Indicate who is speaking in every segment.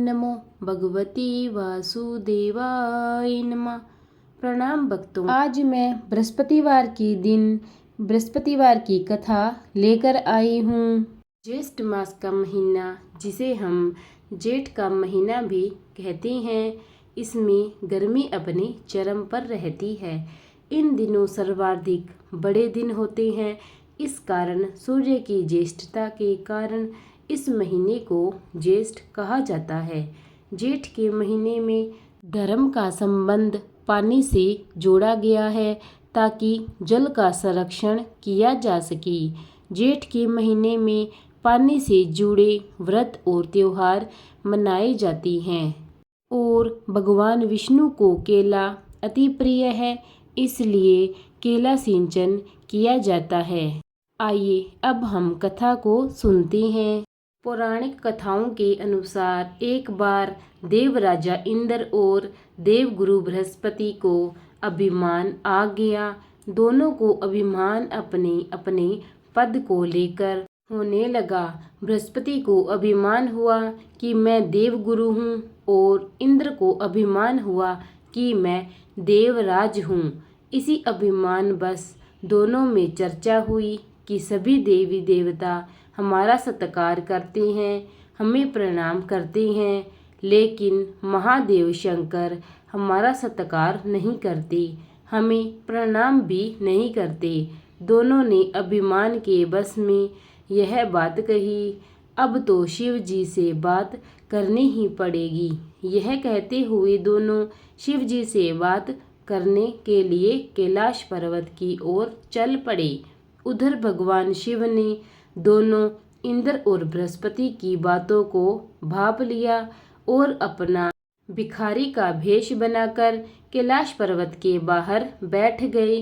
Speaker 1: नमो भगवते वासुदेवाय नमः। प्रणाम भक्तों, आज मैं बृहस्पतिवार की कथा लेकर आई हूँ। ज्येष्ठ मास का महीना, जिसे हम जेठ का महीना भी कहते हैं, इसमें गर्मी अपने चरम पर रहती है। इन दिनों सर्वाधिक बड़े दिन होते हैं। इस कारण सूर्य की ज्येष्ठता के कारण इस महीने को ज्येष्ठ कहा जाता है। जेठ के महीने में धर्म का संबंध पानी से जोड़ा गया है ताकि जल का संरक्षण किया जा सके। जेठ के महीने में पानी से जुड़े व्रत और त्योहार मनाए जाते हैं और भगवान विष्णु को केला अति प्रिय है, इसलिए केला सिंचन किया जाता है। आइए अब हम कथा को सुनते हैं। पौराणिक कथाओं के अनुसार एक बार देवराजा इंद्र और देवगुरु बृहस्पति को अभिमान आ गया। दोनों को अभिमान अपने अपने पद को लेकर होने लगा। बृहस्पति को अभिमान हुआ कि मैं देवगुरु हूँ और इंद्र को अभिमान हुआ कि मैं देवराज हूँ। इसी अभिमान बस दोनों में चर्चा हुई कि सभी देवी देवता हमारा सत्कार करते हैं, हमें प्रणाम करते हैं, लेकिन महादेव शंकर हमारा सत्कार नहीं करते, हमें प्रणाम भी नहीं करते। दोनों ने अभिमान के बस में यह बात कही। अब तो शिव जी से बात करनी ही पड़ेगी। यह कहते हुए दोनों शिव जी से बात करने के लिए कैलाश पर्वत की ओर चल पड़े। उधर भगवान शिव ने दोनों इंद्र और बृहस्पति की बातों को भाप लिया और अपना भिखारी का भेष बनाकर कैलाश पर्वत के बाहर बैठ गए।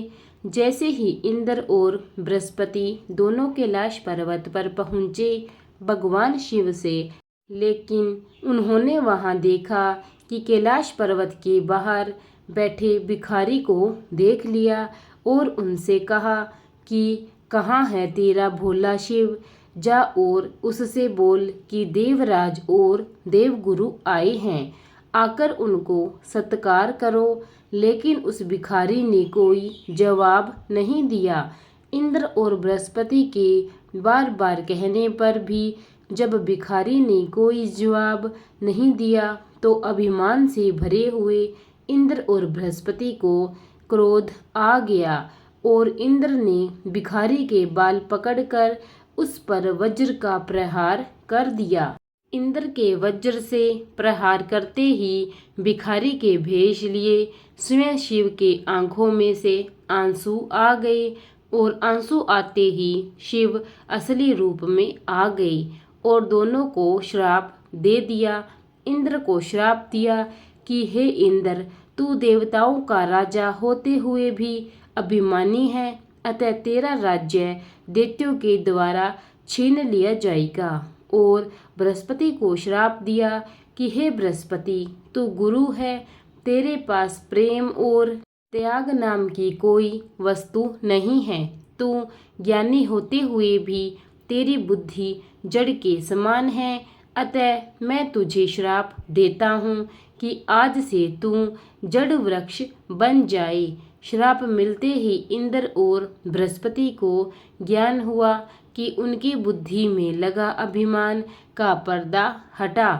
Speaker 1: जैसे ही इंद्र और बृहस्पति दोनों कैलाश पर्वत पर पहुँचे भगवान शिव से, लेकिन उन्होंने वहां देखा कि कैलाश पर्वत के बाहर बैठे भिखारी को देख लिया और उनसे कहा कि कहाँ है तेरा भोला शिव, जा और उससे बोल कि देवराज और देवगुरु आए हैं, आकर उनको सत्कार करो। लेकिन उस भिखारी ने कोई जवाब नहीं दिया। इंद्र और बृहस्पति के बार बार कहने पर भी जब भिखारी ने कोई जवाब नहीं दिया तो अभिमान से भरे हुए इंद्र और बृहस्पति को क्रोध आ गया और इंद्र ने भिखारी के बाल पकड़कर उस पर वज्र का प्रहार कर दिया। इंद्र के वज्र से प्रहार करते ही भिखारी के भेष लिए स्वयं शिव के आंखों में से आंसू आ गए और आंसू आते ही शिव असली रूप में आ गए और दोनों को श्राप दे दिया। इंद्र को श्राप दिया कि हे इंद्र, तू देवताओं का राजा होते हुए भी अभिमानी है, अतः तेरा राज्य दैत्यों के द्वारा छीन लिया जाएगा। और बृहस्पति को श्राप दिया कि हे बृहस्पति, तू गुरु है, तेरे पास प्रेम और त्याग नाम की कोई वस्तु नहीं है। तू ज्ञानी होते हुए भी तेरी बुद्धि जड़ के समान है, अतः मैं तुझे श्राप देता हूँ कि आज से तू जड़ वृक्ष बन जाए। श्राप मिलते ही इंद्र और बृहस्पति को ज्ञान हुआ कि उनकी बुद्धि में लगा अभिमान का पर्दा हटा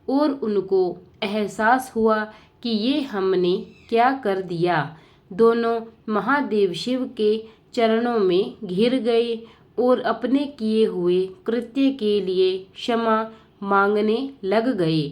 Speaker 1: और उनको एहसास हुआ कि ये हमने क्या कर दिया। दोनों महादेव शिव के चरणों में घिर गए और अपने किए हुए कृत्य के लिए क्षमा मांगने लग गए।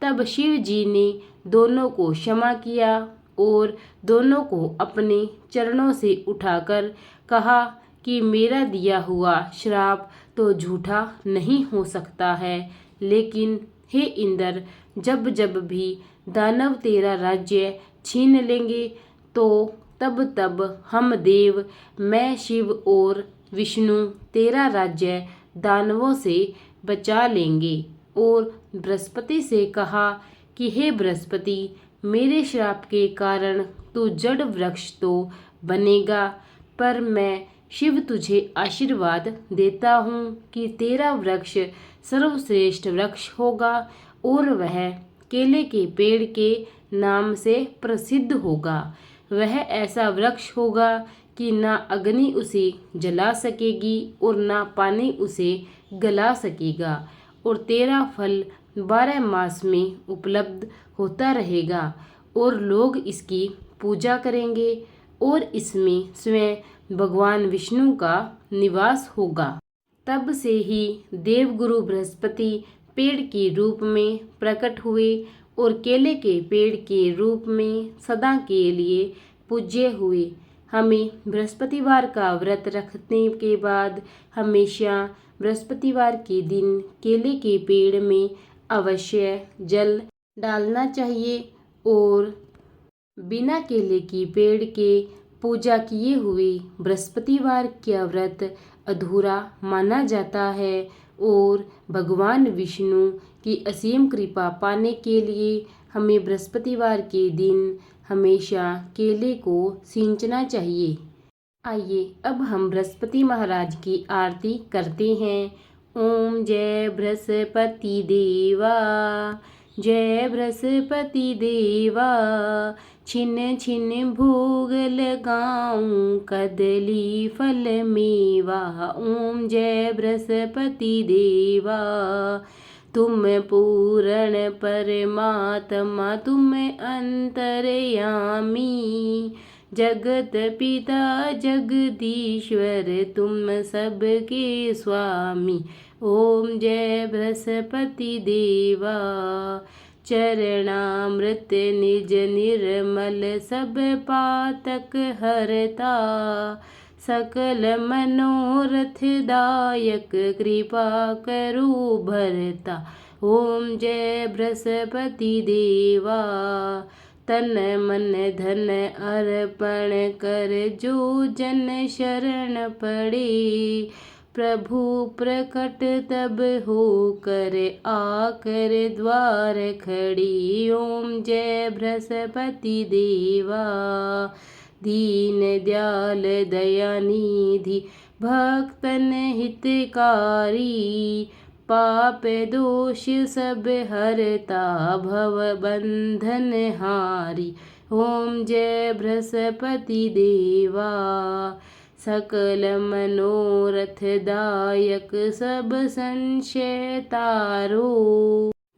Speaker 1: तब शिव जी ने दोनों को क्षमा किया और दोनों को अपने चरणों से उठाकर कहा कि मेरा दिया हुआ श्राप तो झूठा नहीं हो सकता है, लेकिन हे इंद्र, जब जब भी दानव तेरा राज्य छीन लेंगे तो तब तब हम देव, मैं शिव और विष्णु तेरा राज्य दानवों से बचा लेंगे। और बृहस्पति से कहा कि हे बृहस्पति, मेरे श्राप के कारण तू जड़ वृक्ष तो बनेगा, पर मैं शिव तुझे आशीर्वाद देता हूँ कि तेरा वृक्ष सर्वश्रेष्ठ वृक्ष होगा और वह केले के पेड़ के नाम से प्रसिद्ध होगा। वह ऐसा वृक्ष होगा कि ना अग्नि उसे जला सकेगी और ना पानी उसे गला सकेगा, और तेरा फल 12 मास में उपलब्ध होता रहेगा, और लोग इसकी पूजा करेंगे, और इसमें स्वयं भगवान विष्णु का निवास होगा। तब से ही देवगुरु बृहस्पति पेड़ के रूप में प्रकट हुए और केले के पेड़ के रूप में सदा के लिए पूज्य हुए। हमें बृहस्पतिवार का व्रत रखने के बाद हमेशा बृहस्पतिवार के दिन केले के पेड़ में अवश्य जल डालना चाहिए, और बिना केले की पेड़ के पूजा किए हुए बृहस्पतिवार का व्रत अधूरा माना जाता है। और भगवान विष्णु की असीम कृपा पाने के लिए हमें बृहस्पतिवार के दिन हमेशा केले को सींचना चाहिए। आइए अब हम बृहस्पति महाराज की आरती करते हैं। ओम जय बृहस्पति देवा, जय बृहस्पति देवा, छिन छिन भोग लगाऊं कदली फल मेवा। ओम जय बृहस्पति देवा, तुम पूर्ण परमात्मा, तुम अंतर्यामी, जगत पिता जगदीश्वर, तुम सबके स्वामी। ओम जय बृहस्पति देवा, चरणामृत निज निर्मल, सब पातक हरता, सकल मनोरथ दायक, कृपा करो भरता। ओम जय बृहस्पति देवा, तन मन धन अर्पण कर, जो जन शरण पड़े, प्रभु प्रकट तब हो कर, आकर द्वार खड़ी। ओम जय बृहस्पति देवा, दीन दयाल दयानिधि, भक्तन हितकारी, पाप दोष सब हरता, भव बंधन हारी। ओम जय बृहस्पति देवा, सकल मनोरथ दायक, सब संशय तारो,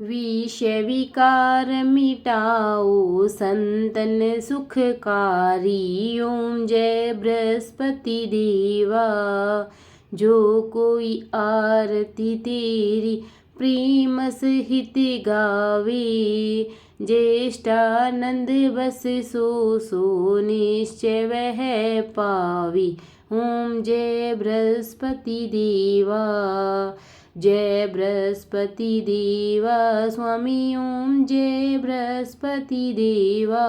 Speaker 1: विषय विकार मिटाओ, संतन सुखकारी। ओम जय बृहस्पति देवा, जो कोई आरती तेरी प्रेम सहित गावे, ज्येष्ठानंद बस सो निश्चय वह पावे। ओम जय बृहस्पति देवा, जय बृहस्पति देवा स्वामी। ओम जय बृहस्पति देवा,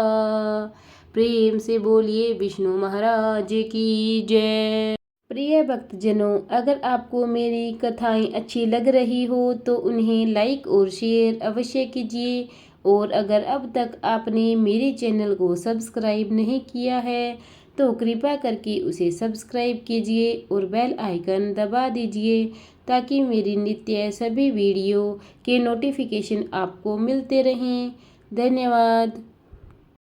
Speaker 1: प्रेम से बोलिए विष्णु महाराज की जय। प्रिय भक्तजनों, अगर आपको मेरी कथाएं अच्छी लग रही हो तो उन्हें लाइक और शेयर अवश्य कीजिए, और अगर अब तक आपने मेरे चैनल को सब्सक्राइब नहीं किया है तो कृपया करके उसे सब्सक्राइब कीजिए और बेल आइकन दबा दीजिए, ताकि मेरी नित्य सभी वीडियो के नोटिफिकेशन आपको मिलते रहें। धन्यवाद।